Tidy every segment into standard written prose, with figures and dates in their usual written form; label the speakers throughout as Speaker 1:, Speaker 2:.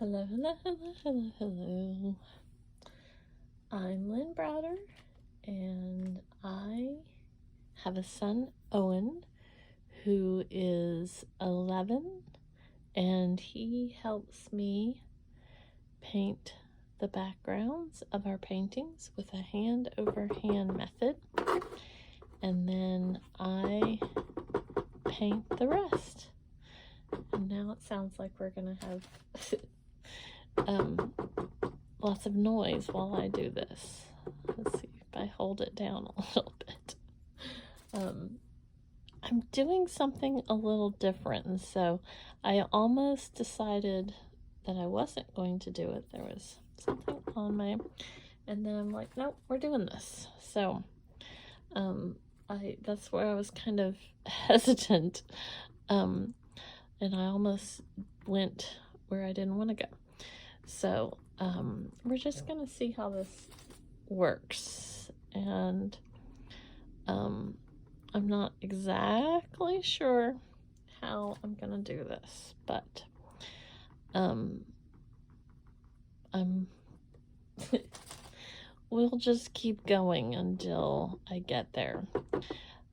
Speaker 1: Hello, hello, hello, hello, hello. I'm Lynn Browder, and I have a son, Owen, who is 11, and he helps me paint the backgrounds of our paintings with a hand-over-hand method, and then I paint the rest. And now it sounds like we're gonna have lots of noise while I do this. Let's see if I hold it down a little bit. I'm doing something a little different, and so I almost decided that I wasn't going to do it. There was something on my, and then I'm like, nope, we're doing this. So that's where I was kind of hesitant, and I almost went where I didn't want to go. So we're just gonna see how this works, and I'm not exactly sure how I'm gonna do this, but we'll just keep going until I get there.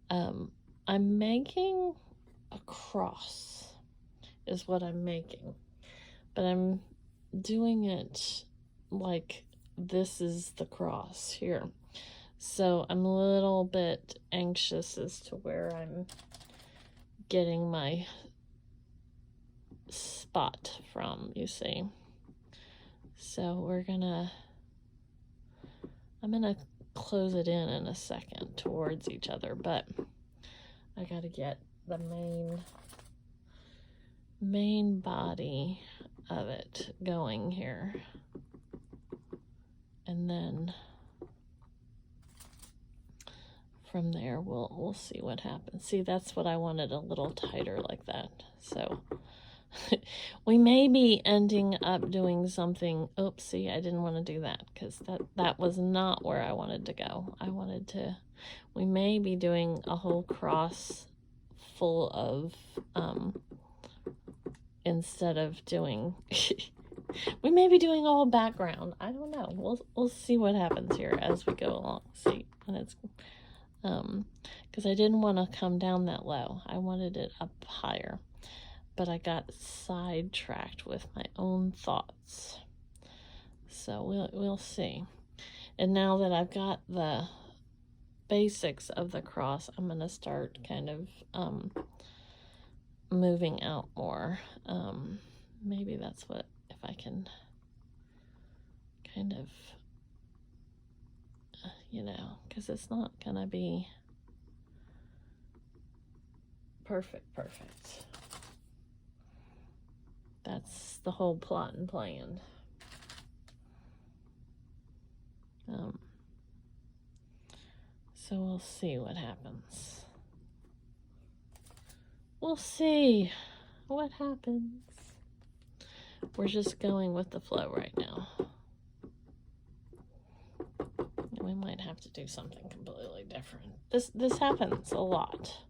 Speaker 1: I'm making a cross is what I'm making, but I'm doing it like this is the cross here. So I'm a little bit anxious as to where I'm getting my spot from, you see. So I'm gonna close it in a second towards each other, but I gotta get the main body of it going here, and then from there we'll see what happens. See, that's what I wanted, a little tighter like that. So we may be ending up doing something. Oopsie, I didn't want to do that because that was not where I wanted to go. We may be doing a whole cross full of instead of doing we may be doing a whole background. I don't know. We'll see what happens here as we go along. See, and it's because I didn't want to come down that low. I wanted it up higher, but I got sidetracked with my own thoughts. So we'll see. And now that I've got the basics of the cross, I'm gonna start kind of moving out more. Maybe that's what, if I can kind of, because it's not gonna be perfect. That's the whole plot and plan. So we'll see what happens. We'll see what happens. We're just going with the flow right now. We might have to do something completely different. This happens a lot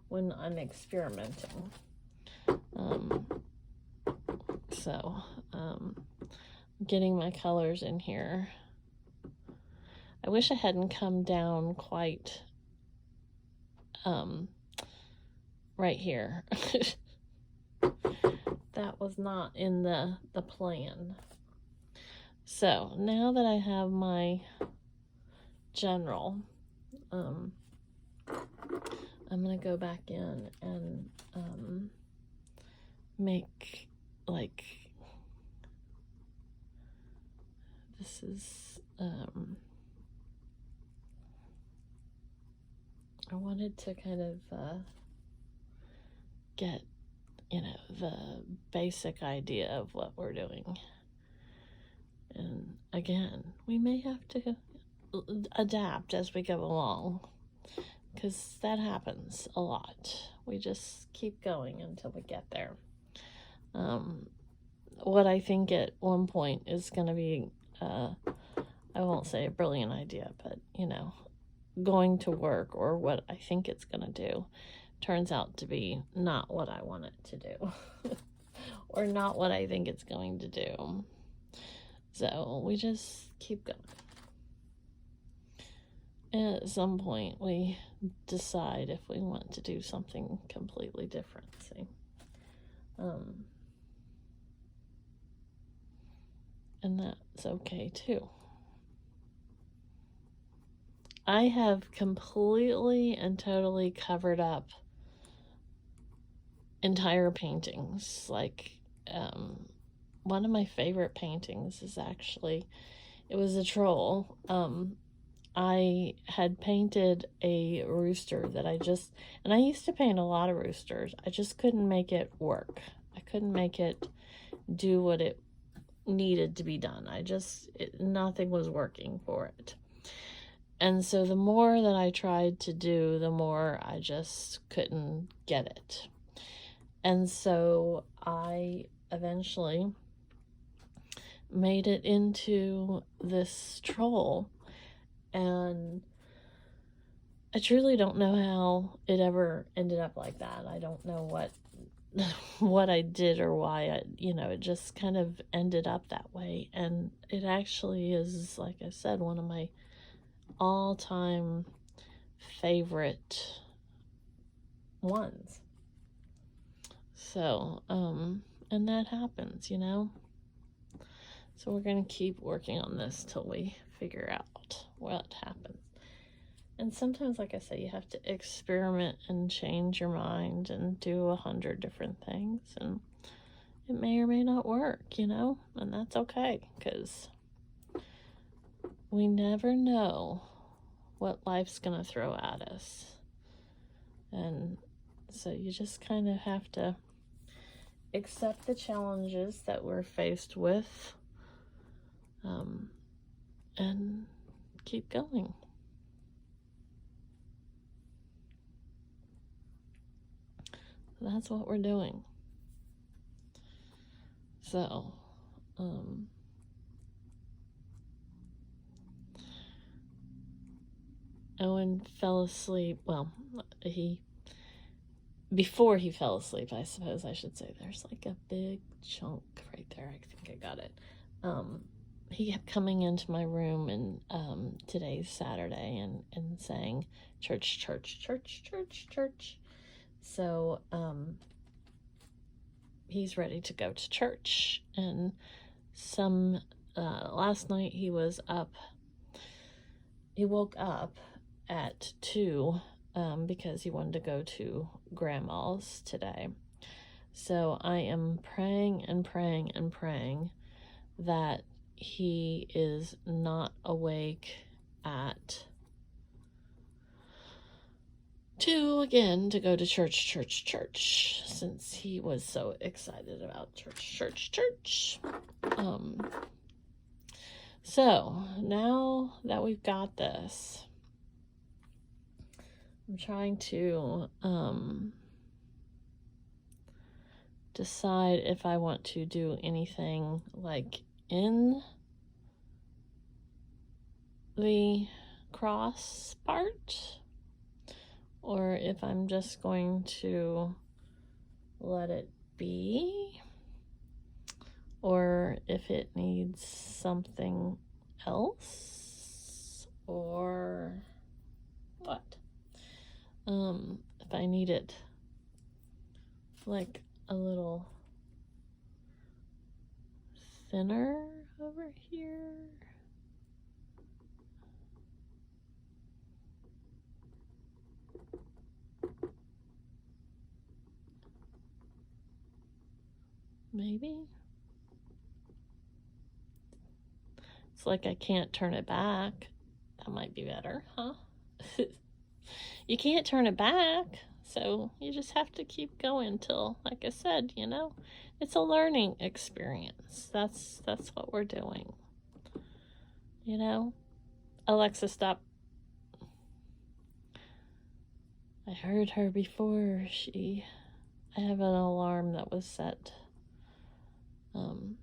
Speaker 1: when I'm experimenting. So getting my colors in here. I wish I hadn't come down quite right here. That was not in the plan. So now that I have my general, I'm gonna go back in and make, like, this is I wanted to kind of get the basic idea of what we're doing. And again, we may have to adapt as we go along, because that happens a lot. We just keep going until we get there. What I think at one point is going to be, I won't say a brilliant idea, but going to work, or what I think it's going to do, turns out to be not what I want it to do. or not what I think it's going to do. So we just keep going. And at some point, we decide if we want to do something completely different. See? And that's okay too. I have completely and totally covered up entire paintings. Like, one of my favorite paintings is actually, it was a troll. I had painted a rooster that and I used to paint a lot of roosters. I just couldn't make it work. I couldn't make it do what it needed to be done. Nothing was working for it. And so the more that I tried to do, the more I just couldn't get it. And so I eventually made it into this troll. And I truly don't know how it ever ended up like that. I don't know what I did or why it just kind of ended up that way. And it actually is, like I said, one of my all-time favorite ones. So, and that happens, So we're going to keep working on this till we figure out what happens. And sometimes, like I say, you have to experiment and change your mind and do 100 different things. And it may or may not work, and that's okay, because we never know what life's going to throw at us. And so you just kind of have to accept the challenges that we're faced with, and keep going. That's what we're doing. So, Owen fell asleep. Well, before he fell asleep, I suppose I should say, there's like a big chunk right there. I think I got it. He kept coming into my room, and today's Saturday, and saying, church, church, church, church, church. So he's ready to go to church. And last night he was up. He woke up at 2 because he wanted to go to Grandma's today. So I am praying and praying and praying that he is not awake at 2 again to go to church, since he was so excited about church. So now that we've got this, I'm trying to decide if I want to do anything like in the cross part, or if I'm just going to let it be, or if it needs something else, or what. If I need it like a little thinner over here. Maybe. It's like I can't turn it back. That might be better, huh? You can't turn it back, so you just have to keep going till, like I said, it's a learning experience. That's what we're doing. Alexa, stop. I heard her before. I have an alarm that was set, and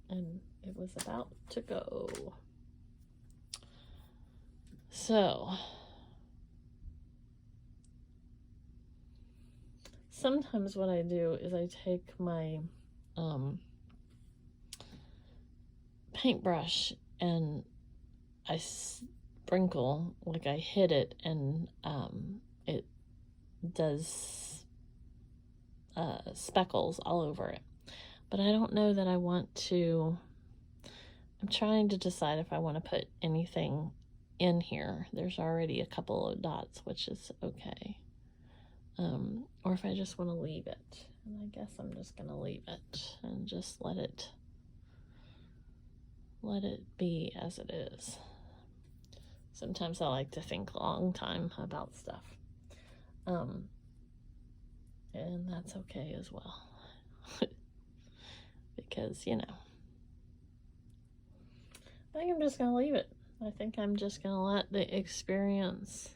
Speaker 1: it was about to go. So sometimes what I do is I take my paintbrush and I sprinkle, like I hit it, and it does speckles all over it. But I don't know that I want to. I'm trying to decide if I want to put anything in here. There's already a couple of dots, which is okay. Or if I just want to leave it. And I guess I'm just going to leave it and just let it be as it is. Sometimes I like to think a long time about stuff. And that's okay as well. Because, you know, I think I'm just going to leave it. I think I'm just going to let the experience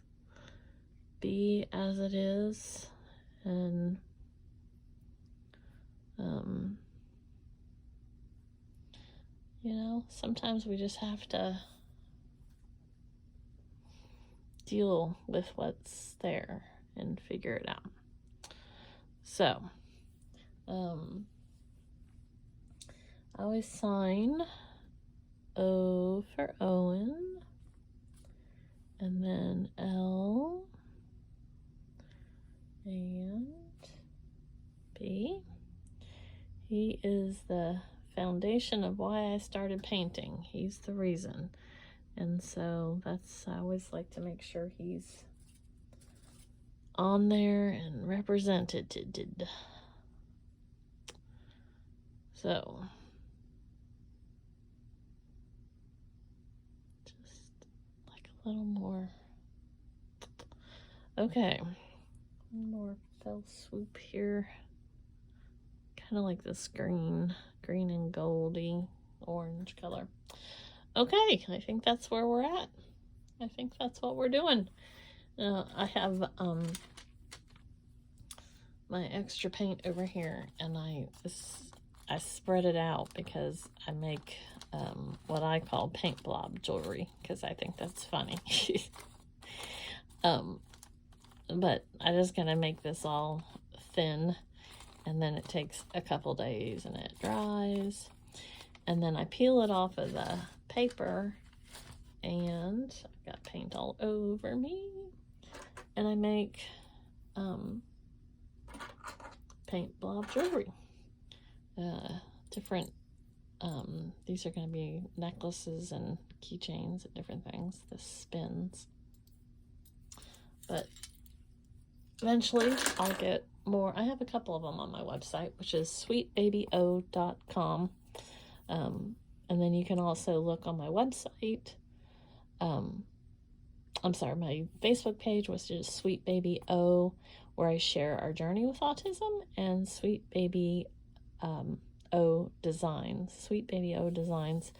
Speaker 1: be as it is. And, you know, sometimes we just have to deal with what's there and figure it out. So, I always sign O for Owen, and then L and B. He is the foundation of why I started painting. He's the reason. And so I always like to make sure he's on there and represented. So, just like a little more. Okay, one more fell swoop here. Kind of like this green and goldy orange color. Okay, I think that's where we're at. I think that's what we're doing. I have my extra paint over here, and I spread it out because I make what I call paint blob jewelry, because I think that's funny. But I just gotta make this all thin, and then it takes a couple days and it dries, and then I peel it off of the paper, and I've got paint all over me, and I make paint blob jewelry. Different these are going to be necklaces and keychains and different things. This spins, but eventually I'll get more. I have a couple of them on my website, which is sweetbabyo.com. And then you can also look on my website. I'm sorry, my Facebook page, which is Sweet Baby O, where I share our journey with autism, and Sweet Baby O Designs, Sweet Baby O Designs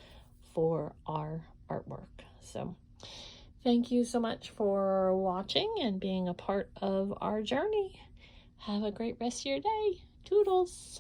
Speaker 1: for our artwork. So thank you so much for watching and being a part of our journey. Have a great rest of your day. Toodles.